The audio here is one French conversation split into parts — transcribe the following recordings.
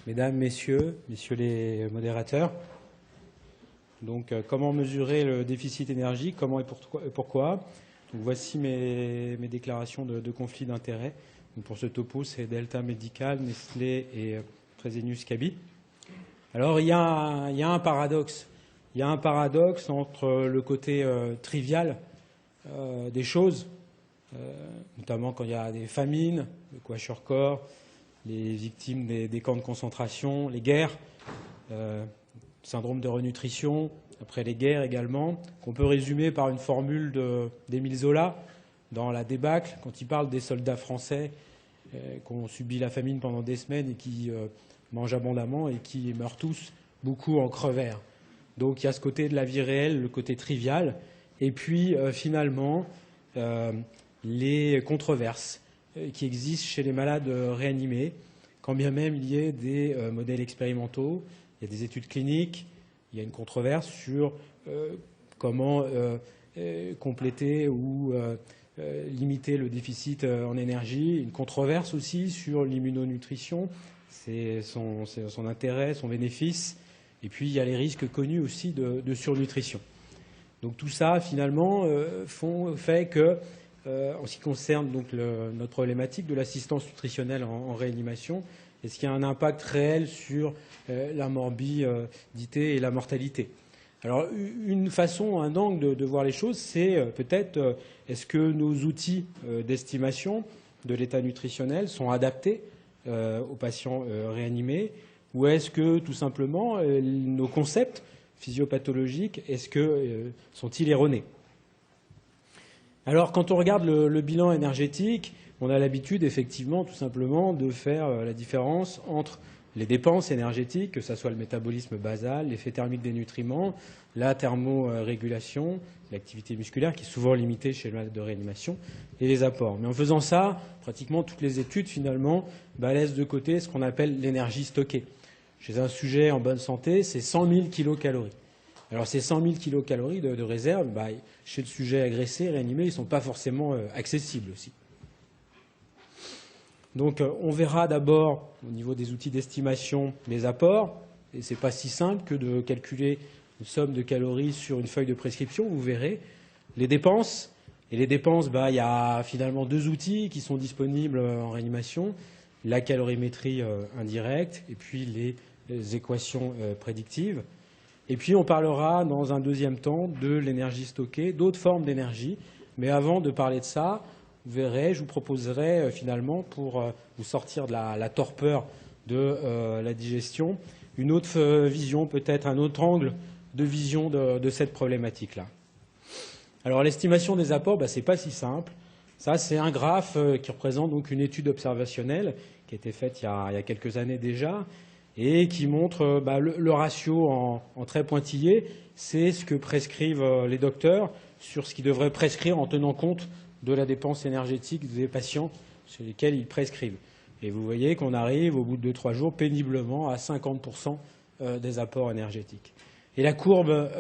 Mesdames, Messieurs les modérateurs. Donc, comment mesurer le déficit énergie, comment et pourquoi. Donc, voici mes déclarations de conflit d'intérêts. Pour ce topo, c'est Delta Medical, Nestlé et Fresenius Kabi. Alors, il y a un paradoxe. Il y a un paradoxe entre le côté trivial des choses, notamment quand il y a des famines, le kwashiorkor, les victimes des camps de concentration, les guerres, syndrome de renutrition, après les guerres également, qu'on peut résumer par une formule d'Émile Zola dans La débâcle, quand il parle des soldats français qui ont subi la famine pendant des semaines et qui mangent abondamment et qui meurent tous, beaucoup en crevèrent. Donc il y a ce côté de la vie réelle, le côté trivial, et puis finalement les controverses qui existent chez les malades réanimés, quand bien même il y ait des modèles expérimentaux, il y a des études cliniques, il y a une controverse sur comment compléter ou limiter le déficit en énergie, une controverse aussi sur l'immunonutrition, son intérêt, son bénéfice, et puis il y a les risques connus aussi de surnutrition. Donc tout ça, finalement, fait que, en ce qui concerne donc notre problématique de l'assistance nutritionnelle en réanimation, est-ce qu'il y a un impact réel sur la morbidité et la mortalité? Alors une façon, un angle de voir les choses, c'est peut-être est-ce que nos outils d'estimation de l'état nutritionnel sont adaptés aux patients réanimés, ou est-ce que tout simplement nos concepts physiopathologiques, sont-ils erronés? Alors quand on regarde le bilan énergétique, on a l'habitude effectivement tout simplement de faire la différence entre les dépenses énergétiques, que ce soit le métabolisme basal, l'effet thermique des nutriments, la thermorégulation, l'activité musculaire qui est souvent limitée chez le malade de réanimation, et les apports. Mais en faisant ça, pratiquement toutes les études finalement laissent de côté ce qu'on appelle l'énergie stockée. Chez un sujet en bonne santé, c'est 100 000 kilocalories. Alors ces 100 000 kilocalories de réserve, chez le sujet agressé, réanimé, ils ne sont pas forcément accessibles aussi. Donc on verra d'abord au niveau des outils d'estimation les apports, et ce n'est pas si simple que de calculer une somme de calories sur une feuille de prescription, vous verrez. Les dépenses, et les dépenses, il y a finalement deux outils qui sont disponibles en réanimation, la calorimétrie indirecte et puis les équations prédictives. Et puis on parlera dans un deuxième temps de l'énergie stockée, d'autres formes d'énergie, mais avant de parler de ça, vous verrez, je vous proposerai finalement, pour vous sortir de la torpeur de la digestion, une autre vision, peut-être un autre angle de vision de cette problématique-là. Alors l'estimation des apports, ce n'est pas si simple. Ça, c'est un graphe qui représente donc une étude observationnelle qui a été faite il y a quelques années déjà et qui montre le ratio en très pointillé. C'est ce que prescrivent les docteurs sur ce qu'ils devraient prescrire en tenant compte de la dépense énergétique des patients sur lesquels ils prescrivent. Et vous voyez qu'on arrive, au bout de 2-3 jours, péniblement à 50% des apports énergétiques. Et la courbe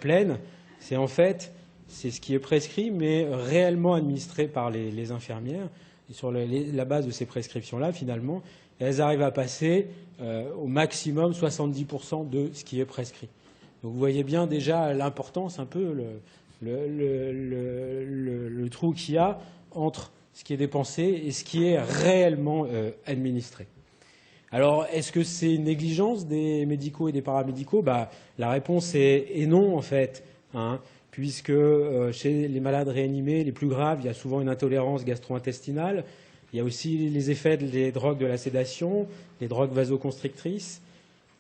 pleine, c'est ce qui est prescrit, mais réellement administré par les infirmières. Et sur la base de ces prescriptions-là, finalement, elles arrivent à passer au maximum 70% de ce qui est prescrit. Donc vous voyez bien déjà l'importance, un peu le trou qu'il y a entre ce qui est dépensé et ce qui est réellement administré. Alors, est-ce que c'est une négligence des médicaux et des paramédicaux? La réponse est non, en fait, puisque chez les malades réanimés, les plus graves, il y a souvent une intolérance gastro-intestinale. Il y a aussi les effets des drogues de la sédation, les drogues vasoconstrictrices.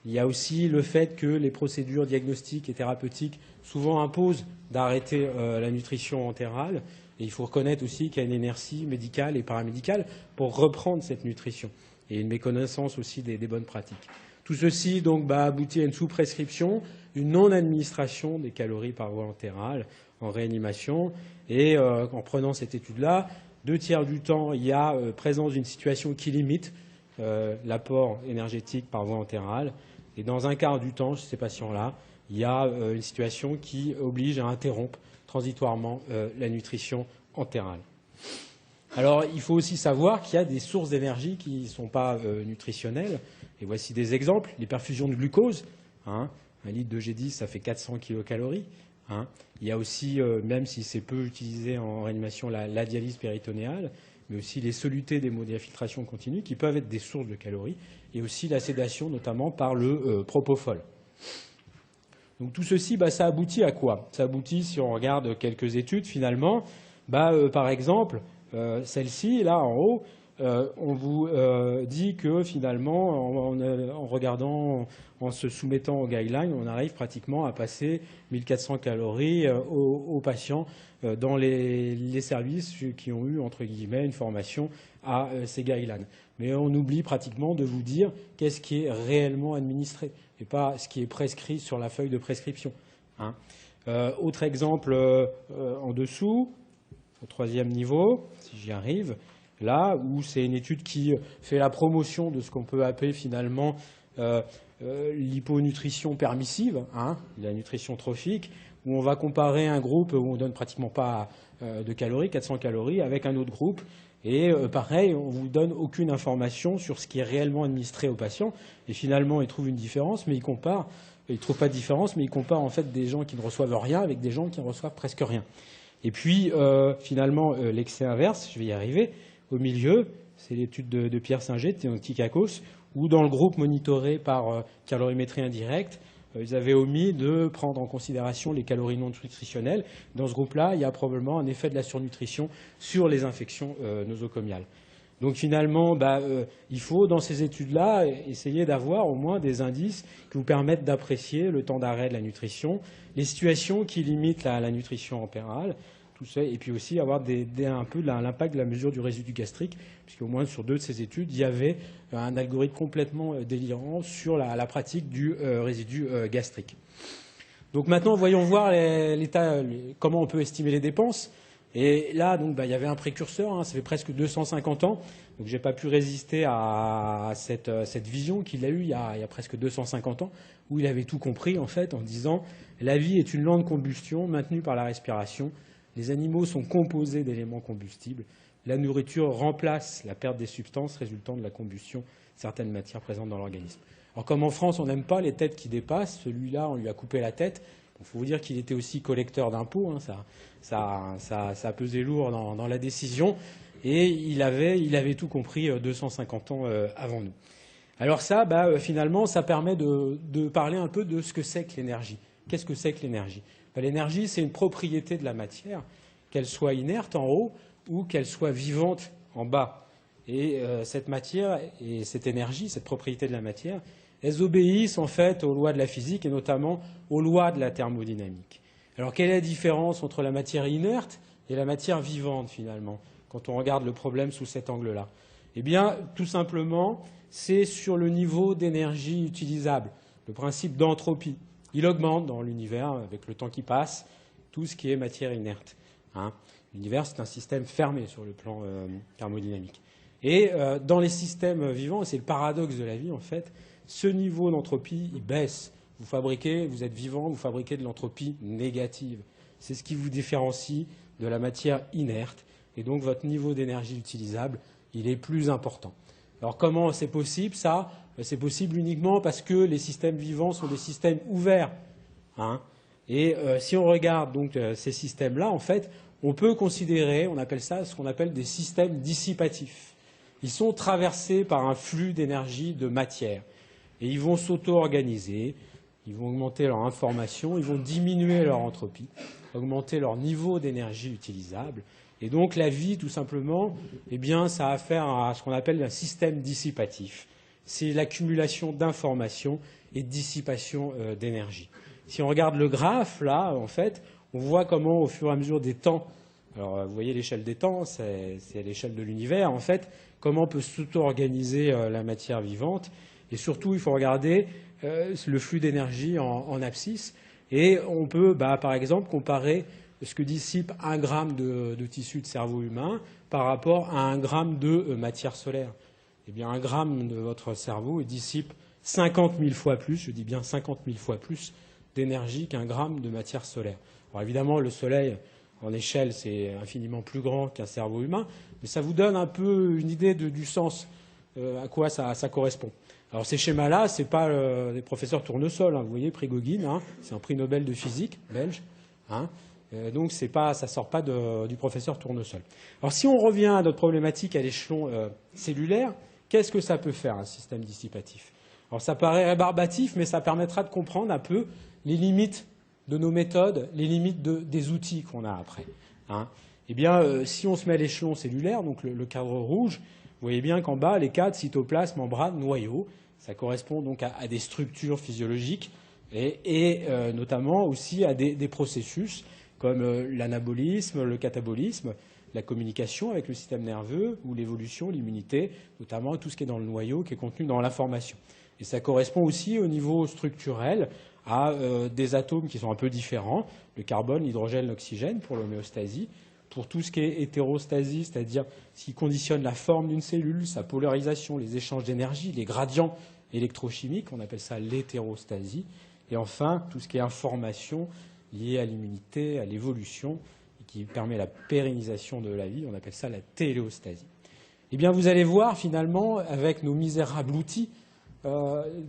Il y a aussi le fait que les procédures diagnostiques et thérapeutiques souvent imposent d'arrêter la nutrition entérale. Et il faut reconnaître aussi qu'il y a une inertie médicale et paramédicale pour reprendre cette nutrition. Et une méconnaissance aussi des bonnes pratiques. Tout ceci donc aboutit à une sous-prescription, une non-administration des calories par voie entérale en réanimation. Et en prenant cette étude-là, 2/3 du temps, il y a présence d'une situation qui limite l'apport énergétique par voie entérale. Et dans 1/4 du temps, chez ces patients-là, il y a une situation qui oblige à interrompre transitoirement la nutrition entérale. Alors, il faut aussi savoir qu'il y a des sources d'énergie qui ne sont pas nutritionnelles. Et voici des exemples. Les perfusions de glucose, hein, 1 litre de G10, ça fait 400 kilocalories. Hein. Il y a aussi, même si c'est peu utilisé en réanimation, la dialyse péritonéale, mais aussi les solutés d'hémodiafiltration continue qui peuvent être des sources de calories, et aussi la sédation, notamment par le propofol. Donc tout ceci, ça aboutit à quoi? Ça aboutit, si on regarde quelques études, finalement, par exemple, celle-ci, là en haut, on vous dit que finalement, en regardant, en se soumettant aux guidelines, on arrive pratiquement à passer 1400 calories aux patients dans les services qui ont eu, entre guillemets, une formation à ces guidelines. Mais on oublie pratiquement de vous dire qu'est-ce qui est réellement administré et pas ce qui est prescrit sur la feuille de prescription. Hein. Autre exemple en dessous, au 3e niveau, si j'y arrive, là où c'est une étude qui fait la promotion de ce qu'on peut appeler finalement l'hyponutrition permissive, hein, la nutrition trophique, où on va comparer un groupe où on ne donne pratiquement pas de calories, 400 calories, avec un autre groupe. Et pareil, on ne vous donne aucune information sur ce qui est réellement administré aux patients. Et finalement, ils trouvent une différence, mais ils comparent. Ils ne trouvent pas de différence, mais ils comparent en fait des gens qui ne reçoivent rien avec des gens qui ne reçoivent presque rien. Et puis, finalement, l'excès inverse, je vais y arriver, au milieu, c'est l'étude de Pierre Singer, Tikakos, où dans le groupe monitoré par calorimétrie indirecte, ils avaient omis de prendre en considération les calories non nutritionnelles. Dans ce groupe-là, il y a probablement un effet de la surnutrition sur les infections nosocomiales. Donc finalement, il faut, dans ces études-là, essayer d'avoir au moins des indices qui vous permettent d'apprécier le temps d'arrêt de la nutrition, les situations qui limitent la nutrition empérale, tout ça, et puis aussi avoir un peu l'impact de la mesure du résidu gastrique, puisqu'au moins sur 2 de ces études, il y avait un algorithme complètement délirant sur la pratique du résidu gastrique. Donc maintenant, voyons voir comment on peut estimer les dépenses. Et là, donc, il y avait un précurseur, hein, ça fait presque 250 ans, donc je n'ai pas pu résister à cette vision qu'il a eue il y a presque 250 ans, où il avait tout compris, en fait, en disant « La vie est une lente combustion maintenue par la respiration. Les animaux sont composés d'éléments combustibles. La nourriture remplace la perte des substances résultant de la combustion de certaines matières présentes dans l'organisme. » Alors comme en France, on n'aime pas les têtes qui dépassent, celui-là, on lui a coupé la tête. Il faut vous dire qu'il était aussi collecteur d'impôts, hein, ça pesait lourd dans la décision, et il avait tout compris 250 ans avant nous. Alors ça, finalement, ça permet de parler un peu de ce que c'est que l'énergie. Qu'est-ce que c'est que l'énergie? L'énergie, c'est une propriété de la matière, qu'elle soit inerte en haut ou qu'elle soit vivante en bas. Et cette matière et cette énergie, cette propriété de la matière, elles obéissent en fait aux lois de la physique et notamment aux lois de la thermodynamique. Alors quelle est la différence entre la matière inerte et la matière vivante finalement, quand on regarde le problème sous cet angle-là? Eh bien, tout simplement, c'est sur le niveau d'énergie utilisable, le principe d'entropie. Il augmente dans l'univers avec le temps qui passe, tout ce qui est matière inerte. Hein. L'univers, c'est un système fermé sur le plan thermodynamique. Et dans les systèmes vivants, c'est le paradoxe de la vie en fait, ce niveau d'entropie, il baisse. Vous êtes vivant, vous fabriquez de l'entropie négative. C'est ce qui vous différencie de la matière inerte. Et donc votre niveau d'énergie utilisable, il est plus important. Alors comment c'est possible ça? C'est possible uniquement parce que les systèmes vivants sont des systèmes ouverts. Hein. Et si on regarde donc ces systèmes-là, en fait, on peut considérer, on appelle ça ce qu'on appelle des systèmes dissipatifs. Ils sont traversés par un flux d'énergie, de matière. Et ils vont s'auto-organiser, ils vont augmenter leur information, ils vont diminuer leur entropie, augmenter leur niveau d'énergie utilisable. Et donc la vie, tout simplement, eh bien, ça a affaire à ce qu'on appelle un système dissipatif. C'est l'accumulation d'informations et de dissipation d'énergie. Si on regarde le graphe, là, en fait, on voit comment, au fur et à mesure des temps, alors vous voyez l'échelle des temps, c'est l'échelle de l'univers, en fait, comment peut s'auto-organiser la matière vivante. Et surtout, il faut regarder le flux d'énergie en abscisse. Et on peut, par exemple, comparer ce que dissipe 1 gramme de tissu de cerveau humain par rapport à 1 gramme de matière solaire. Eh bien, 1 gramme de votre cerveau dissipe 50 000 fois plus, je dis bien 50 000 fois plus d'énergie qu'un gramme de matière solaire. Alors évidemment, le Soleil, en échelle, c'est infiniment plus grand qu'un cerveau humain, mais ça vous donne un peu une idée du sens à quoi ça correspond. Alors ces schémas-là, ce n'est pas des professeurs Tournesol, hein, vous voyez, Prigogine, hein, c'est un prix Nobel de physique belge. Hein, donc ça ne sort pas du professeur Tournesol. Alors si on revient à notre problématique à l'échelon cellulaire, qu'est-ce que ça peut faire un système dissipatif? Alors ça paraît rébarbatif, mais ça permettra de comprendre un peu les limites de nos méthodes, les limites des outils qu'on a après. Hein. Eh bien, si on se met à l'échelon cellulaire, donc le cadre rouge, vous voyez bien qu'en bas, les cadres cytoplasme, membrane, noyau, ça correspond donc à des structures physiologiques et notamment aussi à des processus comme l'anabolisme, le catabolisme, la communication avec le système nerveux ou l'évolution, l'immunité, notamment tout ce qui est dans le noyau, qui est contenu dans l'information. Et ça correspond aussi au niveau structurel à des atomes qui sont un peu différents, le carbone, l'hydrogène, l'oxygène pour l'homéostasie, pour tout ce qui est hétérostasie, c'est-à-dire ce qui conditionne la forme d'une cellule, sa polarisation, les échanges d'énergie, les gradients électrochimiques, on appelle ça l'hétérostasie, et enfin tout ce qui est information liée à l'immunité, à l'évolution, qui permet la pérennisation de la vie, on appelle ça la téléostasie. Eh bien, vous allez voir finalement, avec nos misérables outils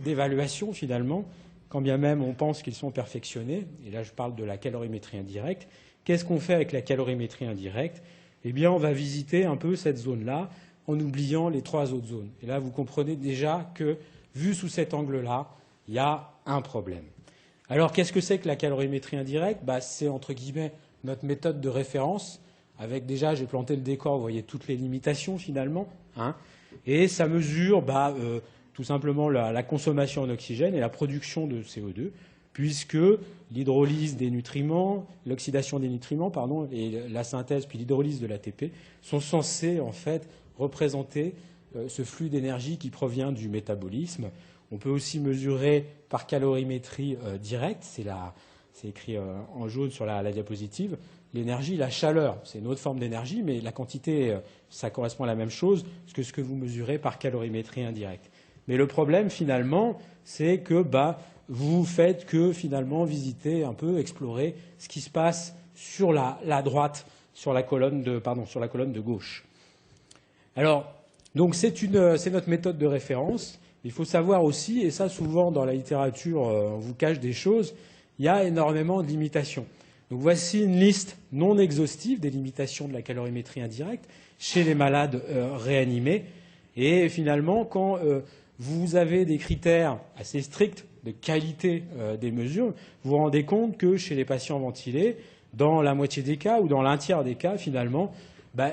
d'évaluation finalement, quand bien même on pense qu'ils sont perfectionnés, et là je parle de la calorimétrie indirecte, qu'est-ce qu'on fait avec la calorimétrie indirecte? Eh bien, on va visiter un peu cette zone-là en oubliant les trois autres zones. Et là, vous comprenez déjà que, vu sous cet angle-là, il y a un problème. Alors, qu'est-ce que c'est que la calorimétrie indirecte? C'est, entre guillemets, notre méthode de référence, avec déjà, j'ai planté le décor, vous voyez toutes les limitations finalement, hein, et ça mesure tout simplement la consommation en oxygène et la production de CO2, puisque l'hydrolyse des nutriments, l'oxydation des nutriments, pardon, et la synthèse puis l'hydrolyse de l'ATP sont censés en fait représenter ce flux d'énergie qui provient du métabolisme. On peut aussi mesurer par calorimétrie directe, c'est écrit en jaune sur la diapositive, l'énergie, la chaleur. C'est une autre forme d'énergie, mais la quantité, ça correspond à la même chose que ce que vous mesurez par calorimétrie indirecte. Mais le problème, finalement, c'est que vous faites que, finalement, visiter un peu, explorer ce qui se passe sur la droite, sur la colonne de gauche. Alors, donc c'est notre méthode de référence. Il faut savoir aussi, et ça souvent dans la littérature, on vous cache des choses, il y a énormément de limitations. Donc voici une liste non exhaustive des limitations de la calorimétrie indirecte chez les malades réanimés. Et finalement, quand vous avez des critères assez stricts de qualité des mesures, vous vous rendez compte que chez les patients ventilés, dans la moitié des cas ou dans l'un tiers des cas, finalement,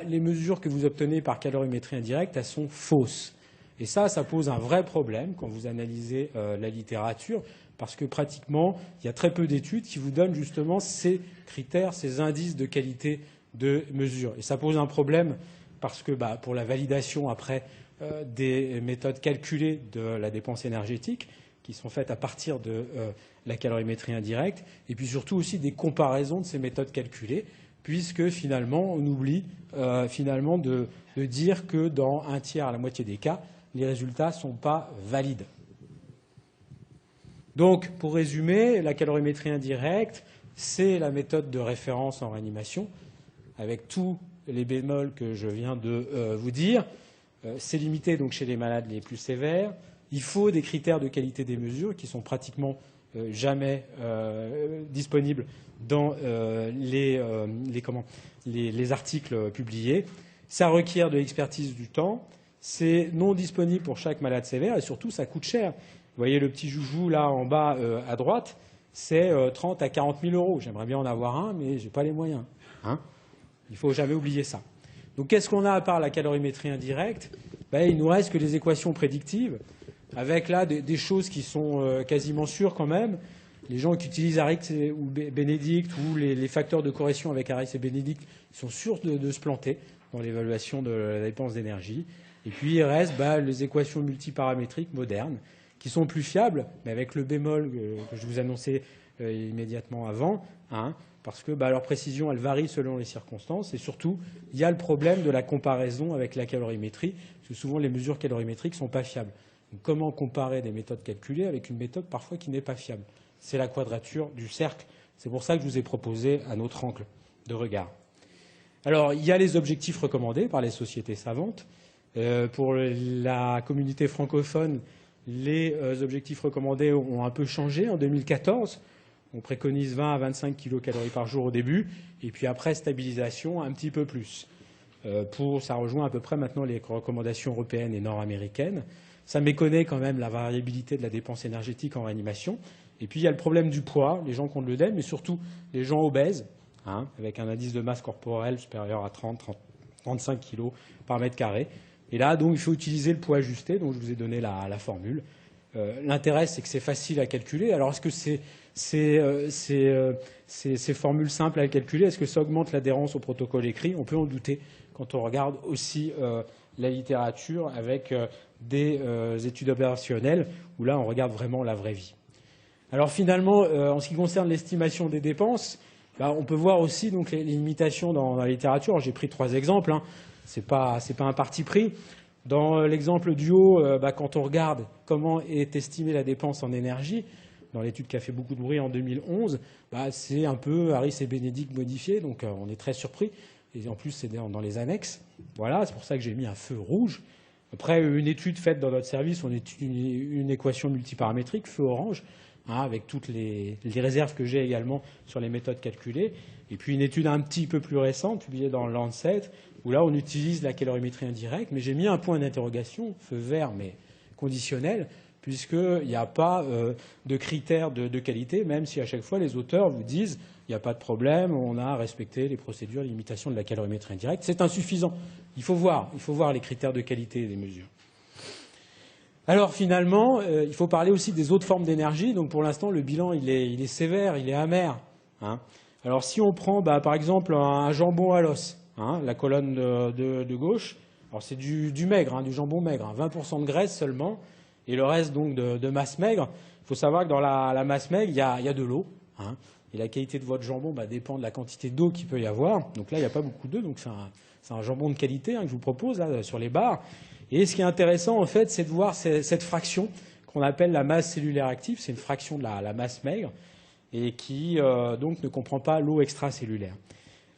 les mesures que vous obtenez par calorimétrie indirecte, elles sont fausses. Et ça pose un vrai problème quand vous analysez la littérature, parce que pratiquement, il y a très peu d'études qui vous donnent justement ces critères, ces indices de qualité de mesure. Et ça pose un problème parce que pour la validation après des méthodes calculées de la dépense énergétique, qui sont faites à partir de la calorimétrie indirecte, et puis surtout aussi des comparaisons de ces méthodes calculées, puisque finalement, on oublie finalement de dire que dans un tiers à la moitié des cas, les résultats ne sont pas valides. Donc, pour résumer, la calorimétrie indirecte, c'est la méthode de référence en réanimation, avec tous les bémols que je viens de vous dire. C'est limité donc chez les malades les plus sévères. Il faut des critères de qualité des mesures qui sont pratiquement jamais disponibles dans les articles publiés. Ça requiert de l'expertise du temps. C'est non disponible pour chaque malade sévère et surtout, ça coûte cher. Vous voyez le petit joujou là en bas à droite, c'est 30 à 40 000 euros. J'aimerais bien en avoir un, mais je n'ai pas les moyens. Hein, il ne faut jamais oublier ça. Donc qu'est-ce qu'on a à part la calorimétrie indirecte? Il ne nous reste que les équations prédictives, avec là des choses qui sont quasiment sûres quand même. Les gens qui utilisent Harris ou Bénédicte ou les facteurs de correction avec Harris et Bénédicte sont sûrs de se planter dans l'évaluation de la dépense d'énergie. Et puis il reste les équations multiparamétriques modernes qui sont plus fiables, mais avec le bémol que je vous annonçais immédiatement avant, hein, parce que leur précision, elle varie selon les circonstances. Et surtout, il y a le problème de la comparaison avec la calorimétrie, parce que souvent les mesures calorimétriques ne sont pas fiables. Donc, comment comparer des méthodes calculées avec une méthode parfois qui n'est pas fiable? C'est la quadrature du cercle. C'est pour ça que je vous ai proposé un autre angle de regard. Alors, il y a les objectifs recommandés par les sociétés savantes. Pour la communauté francophone, les objectifs recommandés ont un peu changé. En 2014, on préconise 20 à 25 kcal par jour au début, et puis après, stabilisation un petit peu plus. Ça rejoint à peu près maintenant les recommandations européennes et nord-américaines. Ça méconnaît quand même la variabilité de la dépense énergétique en réanimation. Et puis il y a le problème du poids, les gens qui ont de l'œdème, mais surtout les gens obèses, avec un indice de masse corporelle supérieur à 30-35 kg par mètre carré. Et là, donc, il faut utiliser le poids ajusté, dont je vous ai donné la formule. L'intérêt, c'est que c'est facile à calculer. Alors, est-ce que ces formules simples à calculer, est-ce que ça augmente l'adhérence au protocole écrit? On peut en douter quand on regarde aussi la littérature avec des études opérationnelles, où là, on regarde vraiment la vraie vie. Alors finalement, en ce qui concerne l'estimation des dépenses, on peut voir aussi donc, les limitations dans la littérature. J'ai pris 3 exemples. Ce n'est pas un parti pris. Dans l'exemple du haut, quand on regarde comment est estimée la dépense en énergie, dans l'étude qui a fait beaucoup de bruit en 2011, c'est un peu Harris et Bénédicte modifié, donc on est très surpris. Et en plus, c'est dans les annexes. Voilà, c'est pour ça que j'ai mis un feu rouge. Après, une étude faite dans notre service, on étudie une équation multiparamétrique, feu orange, avec toutes les réserves que j'ai également sur les méthodes calculées. Et puis une étude un petit peu plus récente, publiée dans le Lancet, où là, on utilise la calorimétrie indirecte. Mais j'ai mis un point d'interrogation, feu vert, mais conditionnel, puisqu'il n'y a pas de critères de qualité, même si à chaque fois, les auteurs vous disent il n'y a pas de problème, on a respecté les procédures, les limitations de la calorimétrie indirecte. C'est insuffisant. Il faut voir les critères de qualité des mesures. Alors finalement, il faut parler aussi des autres formes d'énergie. Donc pour l'instant, le bilan, il est sévère, il est amer. Alors si on prend par exemple un jambon à l'os, la colonne de gauche, alors c'est du maigre, du jambon maigre, 20% de graisse seulement, et le reste donc de masse maigre. Il faut savoir que dans la masse maigre, il y a de l'eau. Et la qualité de votre jambon dépend de la quantité d'eau qu'il peut y avoir. Donc là, il n'y a pas beaucoup d'eau, donc c'est un jambon de qualité que je vous propose là, sur les barres. Et ce qui est intéressant, en fait, c'est de voir cette fraction qu'on appelle la masse cellulaire active. C'est une fraction de la masse maigre et qui donc ne comprend pas l'eau extracellulaire.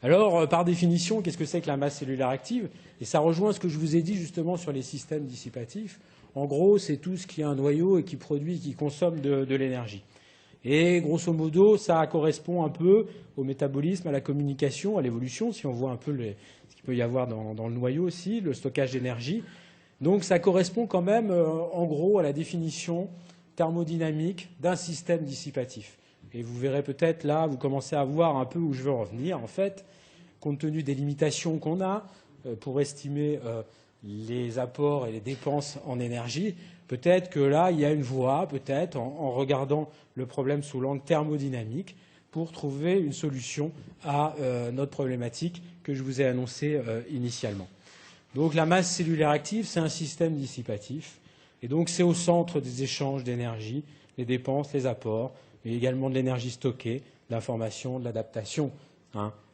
Alors, par définition, qu'est-ce que c'est que la masse cellulaire active? Et ça rejoint ce que je vous ai dit justement sur les systèmes dissipatifs. En gros, c'est tout ce qui a un noyau et qui produit, qui consomme de l'énergie. Et grosso modo, ça correspond un peu au métabolisme, à la communication, à l'évolution, si on voit un peu ce qu'il peut y avoir dans le noyau aussi, le stockage d'énergie. Donc ça correspond quand même, en gros, à la définition thermodynamique d'un système dissipatif. Et vous verrez peut-être là, vous commencez à voir un peu où je veux en venir. En fait, compte tenu des limitations qu'on a pour estimer les apports et les dépenses en énergie, peut-être que là, il y a une voie, peut-être, en regardant le problème sous l'angle thermodynamique, pour trouver une solution à notre problématique que je vous ai annoncée initialement. Donc la masse cellulaire active, c'est un système dissipatif. Et donc c'est au centre des échanges d'énergie, les dépenses, les apports, mais également de l'énergie stockée, de l'information, de l'adaptation.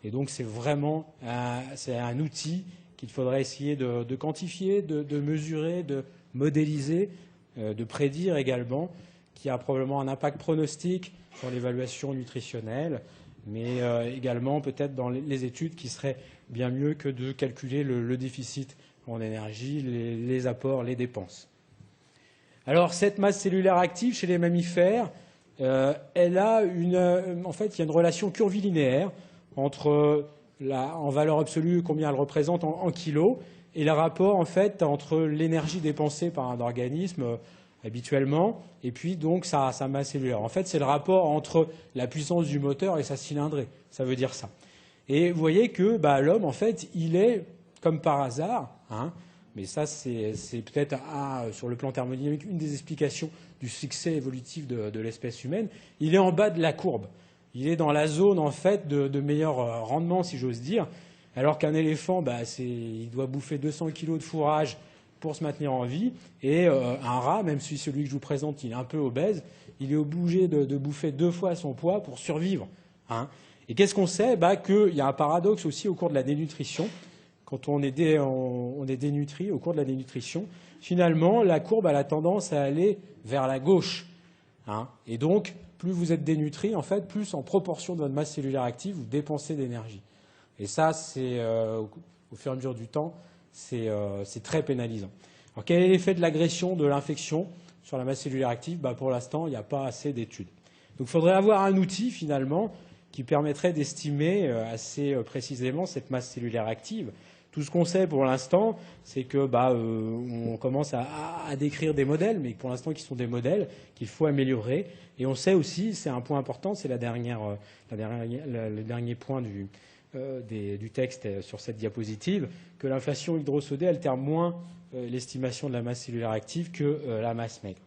Et donc c'est vraiment un outil qu'il faudrait essayer de quantifier, de mesurer, de modéliser, de prédire également, qui a probablement un impact pronostique sur l'évaluation nutritionnelle, mais également peut-être dans les études qui seraient bien mieux que de calculer le déficit en énergie, les apports, les dépenses. Alors cette masse cellulaire active chez les mammifères, elle a en fait, il y a une relation curvilinéaire entre en valeur absolue combien elle représente en kilos et le rapport en fait entre l'énergie dépensée par un organisme habituellement et puis donc sa masse cellulaire. En fait, c'est le rapport entre la puissance du moteur et sa cylindrée. Ça veut dire ça. Et vous voyez que l'homme, en fait, il est, comme par hasard, mais ça c'est peut-être sur le plan thermodynamique une des explications du succès évolutif de l'espèce humaine, il est en bas de la courbe. Il est dans la zone en fait de meilleur rendement, si j'ose dire, alors qu'un éléphant, il doit bouffer 200 kg de fourrage pour se maintenir en vie, et un rat, même si celui que je vous présente, il est un peu obèse, il est obligé de bouffer 2 fois son poids pour survivre. Et qu'est-ce qu'on sait? Qu'il y a un paradoxe aussi au cours de la dénutrition. Quand on est dénutri au cours de la dénutrition, finalement, la courbe a tendance à aller vers la gauche. Et donc, plus vous êtes dénutri, en fait, plus en proportion de votre masse cellulaire active, vous dépensez d'énergie. Et ça, c'est au fur et à mesure du temps, c'est très pénalisant. Alors, quel est l'effet de l'agression, de l'infection sur la masse cellulaire active, pour l'instant, il n'y a pas assez d'études. Donc il faudrait avoir un outil, finalement, qui permettrait d'estimer assez précisément cette masse cellulaire active. Tout ce qu'on sait pour l'instant, c'est que on commence à décrire des modèles, mais pour l'instant qui sont des modèles qu'il faut améliorer. Et on sait aussi, c'est un point important, c'est le dernier point du texte sur cette diapositive, que l'inflation hydrosodée altère moins l'estimation de la masse cellulaire active que la masse maigre.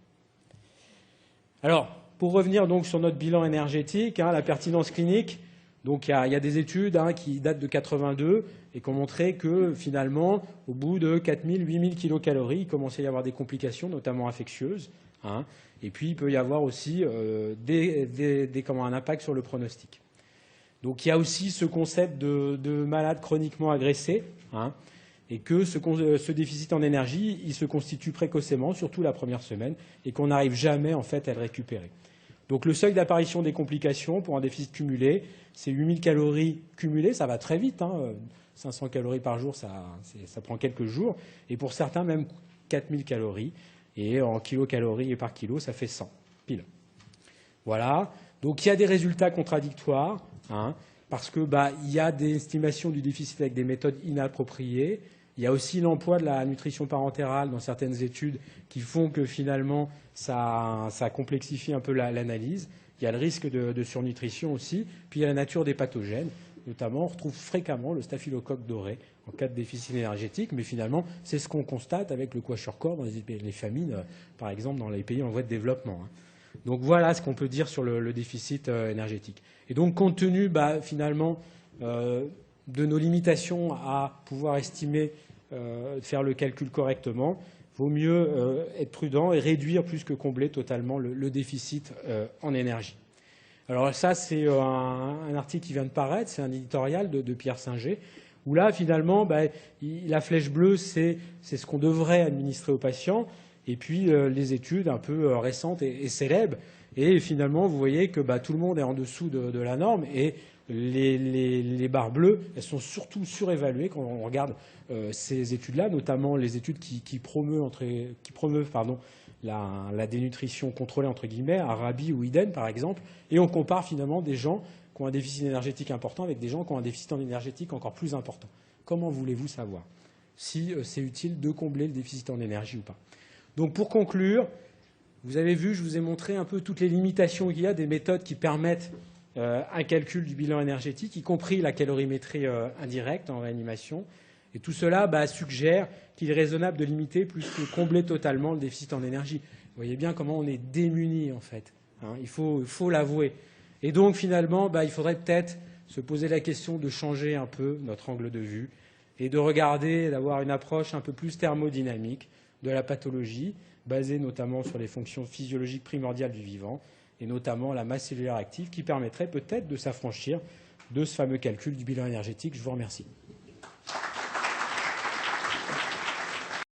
Alors, pour revenir donc sur notre bilan énergétique, la pertinence clinique, donc il y a des études qui datent de 82 et qui ont montré que finalement, au bout de 4000, 8000 kilocalories, il commençait à y avoir des complications, notamment infectieuses. Et puis il peut y avoir aussi un impact sur le pronostic. Donc il y a aussi ce concept de malade chroniquement agressé, et que ce déficit en énergie, il se constitue précocement, surtout la première semaine, et qu'on n'arrive jamais en fait à le récupérer. Donc le seuil d'apparition des complications pour un déficit cumulé, c'est 8000 calories cumulées, ça va très vite, 500 calories par jour, ça prend quelques jours, et pour certains même 4000 calories, et en kilocalories et par kilo, ça fait 100, pile. Voilà, donc il y a des résultats contradictoires, parce que il y a des estimations du déficit avec des méthodes inappropriées. Il y a aussi l'emploi de la nutrition parentérale dans certaines études qui font que finalement ça complexifie un peu l'analyse. Il y a le risque de surnutrition aussi. Puis il y a la nature des pathogènes. Notamment, on retrouve fréquemment le staphylocoque doré en cas de déficit énergétique. Mais finalement, c'est ce qu'on constate avec le kwashiorkor dans les famines, par exemple dans les pays en voie de développement. Donc voilà ce qu'on peut dire sur le déficit énergétique. Et donc compte tenu finalement de nos limitations à pouvoir estimer, faire le calcul correctement, il vaut mieux être prudent et réduire plus que combler totalement le déficit en énergie. Alors ça, c'est un article qui vient de paraître, c'est un éditorial de Pierre Singer, où là, finalement, la flèche bleue, c'est ce qu'on devrait administrer aux patients, et puis les études un peu récentes et célèbres. Et finalement, vous voyez que tout le monde est en dessous de la norme, et les barres bleues, elles sont surtout surévaluées quand on regarde ces études-là, notamment les études qui promeuvent la dénutrition contrôlée, entre guillemets, Arabi ou Iden, par exemple, et on compare finalement des gens qui ont un déficit énergétique important avec des gens qui ont un déficit en énergétique encore plus important. Comment voulez-vous savoir si c'est utile de combler le déficit en énergie ou pas? Donc pour conclure, vous avez vu, je vous ai montré un peu toutes les limitations qu'il y a des méthodes qui permettent un calcul du bilan énergétique, y compris la calorimétrie indirecte en réanimation. Et tout cela suggère qu'il est raisonnable de limiter plus que combler totalement le déficit en énergie. Vous voyez bien comment on est démunis, en fait. Il faut l'avouer. Et donc, finalement, il faudrait peut-être se poser la question de changer un peu notre angle de vue et de regarder, d'avoir une approche un peu plus thermodynamique de la pathologie, basée notamment sur les fonctions physiologiques primordiales du vivant, et notamment la masse cellulaire active, qui permettrait peut-être de s'affranchir de ce fameux calcul du bilan énergétique. Je vous remercie.